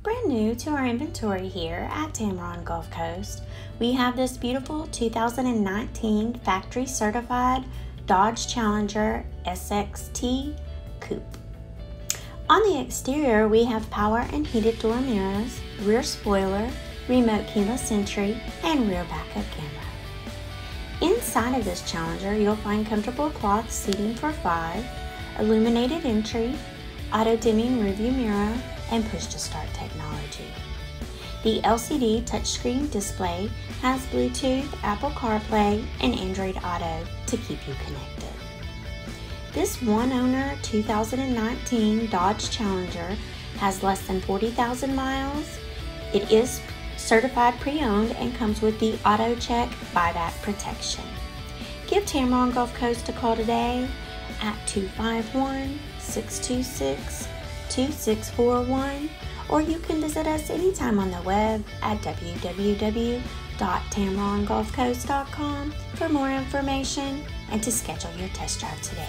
Brand new to our inventory here at Tameron Gulf Coast, we have this beautiful 2019 factory certified Dodge Challenger SXT Coupe. On the exterior, we have power and heated door mirrors, rear spoiler, remote keyless entry, and rear backup camera. Inside of this Challenger, you'll find comfortable cloth seating for 5, illuminated entry, auto-dimming rearview mirror, and push-to-start technology. The LCD touchscreen display has Bluetooth, Apple CarPlay, and Android Auto to keep you connected. This one-owner 2019 Dodge Challenger has less than 40,000 miles. It is certified pre-owned and comes with the AutoCheck Buyback Protection. Give Tameron Gulf Coast a call today at 251-626-2641, or you can visit us anytime on the web at www.tamerongulfcoast.com for more information and to schedule your test drive today.